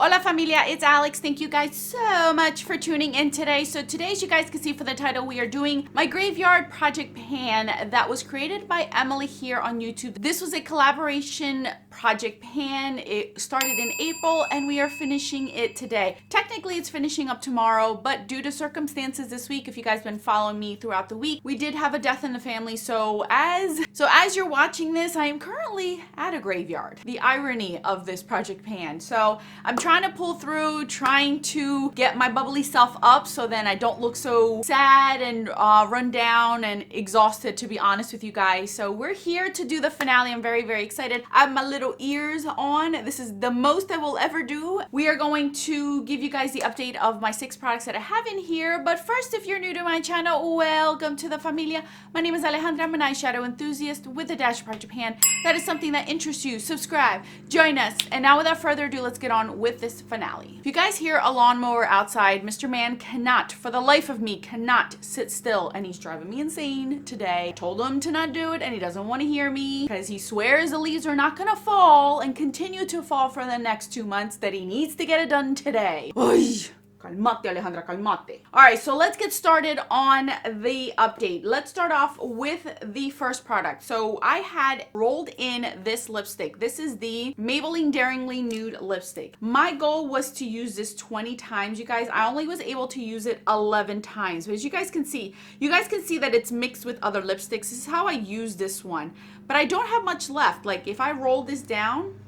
Hola familia, it's Alex. Thank you guys so much for tuning in today. So today, as you guys can see for the title, we are doing my graveyard project pan that was created by Emily here on YouTube. This was a collaboration project pan. It started in April and we are finishing it today. Technically it's finishing up tomorrow, but due to circumstances this week, if you guys been following me throughout the week, we did have a death in the family. So as you're watching this, I am currently at a graveyard. The irony of this project pan. So I'm trying to pull through, trying to get my bubbly self up so then I don't look so sad and run down and exhausted, to be honest with you guys. So we're here to do the finale. I'm very, very excited. I have my little ears on. This is the most I will ever do. We are going to give you guys the update of my 6 products that I have in here. But first, if you're new to my channel, welcome to the familia. My name is Alejandra. I'm an eyeshadow enthusiast with a dash of project pan. That is something that interests you. Subscribe, join us. And now without further ado, let's get on with this finale. If you guys hear a lawnmower outside, Mr. Man cannot, for the life of me, cannot sit still, and he's driving me insane today. I told him to not do it and he doesn't want to hear me because he swears the leaves are not gonna fall and continue to fall for the next 2 months, that he needs to get it done today. Oy. Calmate, Alejandra, calmate. All right, so let's get started on the update. Let's start off with the first product. So I had rolled in this lipstick. This is the Maybelline Daringly Nude Lipstick. My goal was to use this 20 times, you guys. I only was able to use it 11 times. But as you guys can see that it's mixed with other lipsticks. This is how I use this one. But I don't have much left. Like if I roll this down,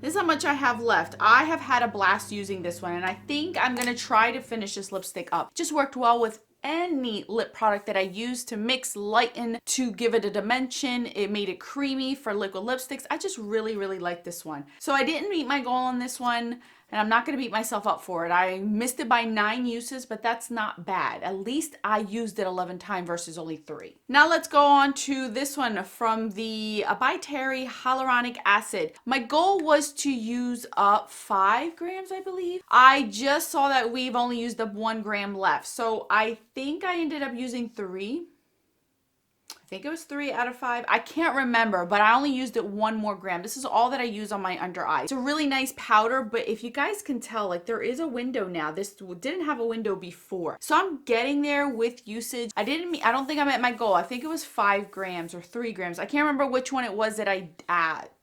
this is how much I have left. I have had a blast using this one, and I think I'm going to try to finish this lipstick up. It just worked well with any lip product that I used to mix, lighten, to give it a dimension. It made it creamy for liquid lipsticks. I just really, really like this one. So I didn't meet my goal on this one, and I'm not going to beat myself up for it. I missed it by 9 uses, but that's not bad. At least I used it 11 times versus only 3. Now let's go on to this one from the by Terry Hyaluronic Acid. My goal was to use up 5 grams, I believe. I just saw that we've only used up 1 gram left. So I think I ended up using 3. I think it was 3 out of 5. I can't remember, but I only used it 1 more gram. This is all that I use on my under eye. It's a really nice powder, but if you guys can tell, like there is a window now. This didn't have a window before. So I'm getting there with usage. I don't think I met my goal. I think it was 5 grams or 3 grams. I can't remember which one it was that I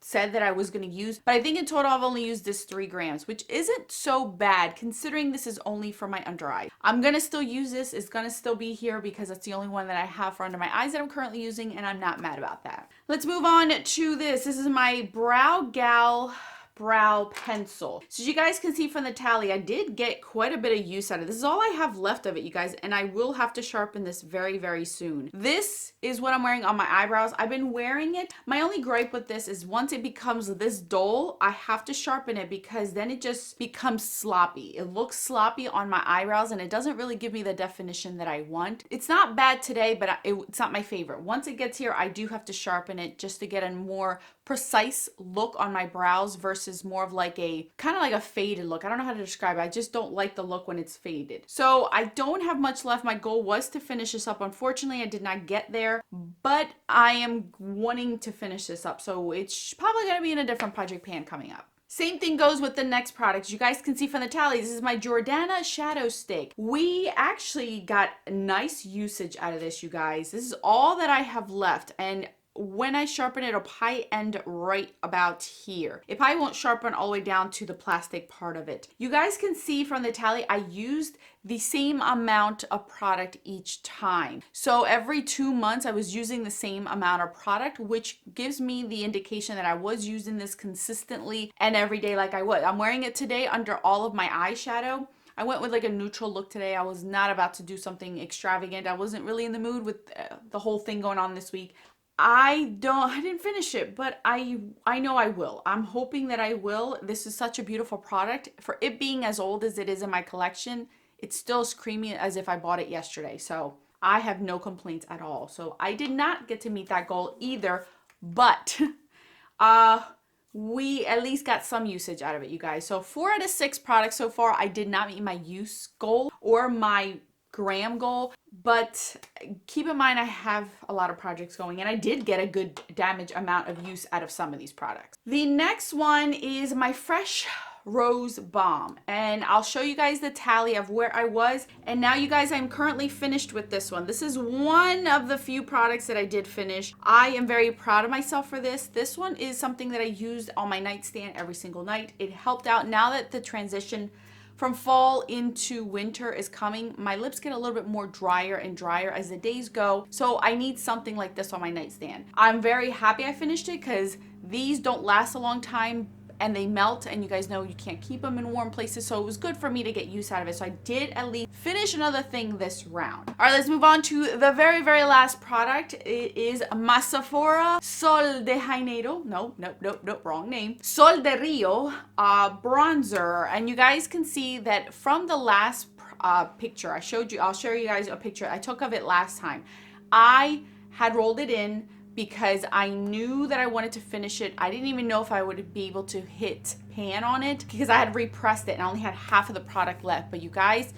said that I was going to use, but I think in total I've only used this 3 grams, which isn't so bad considering this is only for my under eye. I'm going to still use this. It's going to still be here because it's the only one that I have for under my eyes that I'm currently using, and I'm not mad about that. Let's move on to this. This is my Brow Gal brow pencil. So as you guys can see from the tally, I did get quite a bit of use out of it. This is all I have left of it, you guys, and I will have to sharpen this very, very soon. This is what I'm wearing on my eyebrows. I've been wearing it. My only gripe with this is once it becomes this dull, I have to sharpen it because then it just becomes sloppy. It looks sloppy on my eyebrows and it doesn't really give me the definition that I want. It's not bad today, but it's not my favorite. Once it gets here, I do have to sharpen it just to get a more precise look on my brows versus more of like a kind of like a faded look. I don't know how to describe it. I just don't like the look when it's faded. So I don't have much left. My goal was to finish this up. Unfortunately, I did not get there, but I am wanting to finish this up. So it's probably going to be in a different project pan coming up. Same thing goes with the next product. You guys can see from the tally, this is my Jordana Shadow Stick. We actually got nice usage out of this, you guys. This is all that I have left, and when I sharpen it, it'll probably end right about here. It probably won't sharpen all the way down to the plastic part of it. You guys can see from the tally, I used the same amount of product each time. So every 2 months, I was using the same amount of product, which gives me the indication that I was using this consistently and every day like I would. I'm wearing it today under all of my eyeshadow. I went with like a neutral look today. I was not about to do something extravagant. I wasn't really in the mood with the whole thing going on this week. I didn't finish it, but I know I will. I'm hoping that I will. This is such a beautiful product. For it being as old as it is in my collection, it's still as creamy as if I bought it yesterday. So I have no complaints at all. So I did not get to meet that goal either, but we at least got some usage out of it, you guys. So 4 out of 6 products so far, I did not meet my use goal or my gram goal, but keep in mind I have a lot of projects going and I did get a good damage amount of use out of some of these products. The next one is my Fresh Rose Balm. And I'll show you guys the tally of where I was. And now you guys, I'm currently finished with this one. This is one of the few products that I did finish. I am very proud of myself for this. This one is something that I used on my nightstand every single night. It helped out. Now that the transition from fall into winter is coming, my lips get a little bit more drier and drier as the days go. So I need something like this on my nightstand. I'm very happy I finished it because these don't last a long time and they melt, and you guys know you can't keep them in warm places, so it was good for me to get use out of it. So I did at least finish another thing this round. All right, let's move on to the very, very last product. It is Sephora Sol de Janeiro. No, wrong name. Sol de Rio bronzer. And you guys can see that from the last picture I showed you, I'll show you guys a picture I took of it last time. I had rolled it in because I knew that I wanted to finish it. I didn't even know if I would be able to hit pan on it because I had repressed it and I only had half of the product left. But you guys,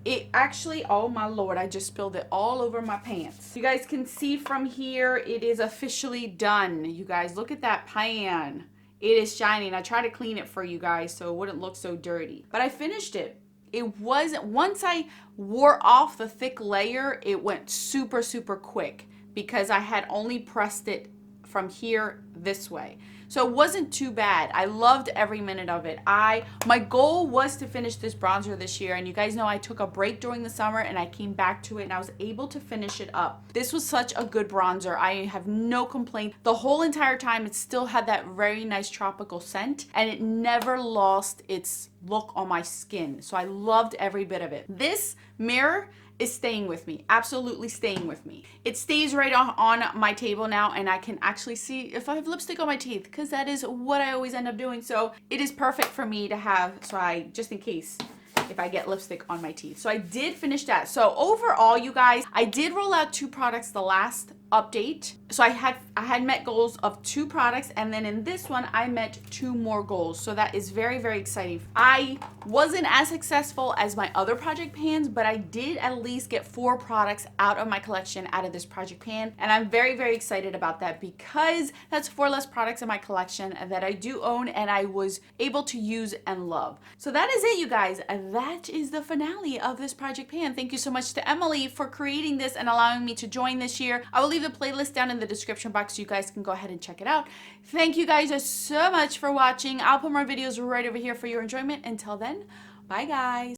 it actually, oh my Lord, I just spilled it all over my pants. You guys can see from here, it is officially done. You guys, look at that pan. It is shining. I tried to clean it for you guys so it wouldn't look so dirty. But I finished it. It wasn't, once I wore off the thick layer, it went super, super quick, because I had only pressed it from here this way. So it wasn't too bad. I loved every minute of it. My goal was to finish this bronzer this year, and you guys know I took a break during the summer and I came back to it and I was able to finish it up. This was such a good bronzer. I have no complaint. The whole entire time it still had that very nice tropical scent and it never lost its look on my skin. So I loved every bit of it. This mirror is staying with me, absolutely staying with me. It stays right on my table now, and I can actually see if I have lipstick on my teeth, because that is what I always end up doing. So it is perfect for me to have, just in case if I get lipstick on my teeth. So I did finish that. So overall, you guys, I did roll out 2 products the last update. So I had met goals of 2 products, and then in this one I met 2 more goals. So that is very, very exciting. I wasn't as successful as my other project pans, but I did at least get 4 products out of my collection out of this project pan, and I'm very, very excited about that because that's 4 less products in my collection that I do own and I was able to use and love. So that is it, you guys. That is the finale of this project pan. Thank you so much to Emily for creating this and allowing me to join this year. I will leave the playlist down in the description box so you guys can go ahead and check it out. Thank you guys so much for watching. I'll put more videos right over here for your enjoyment. Until then, bye guys.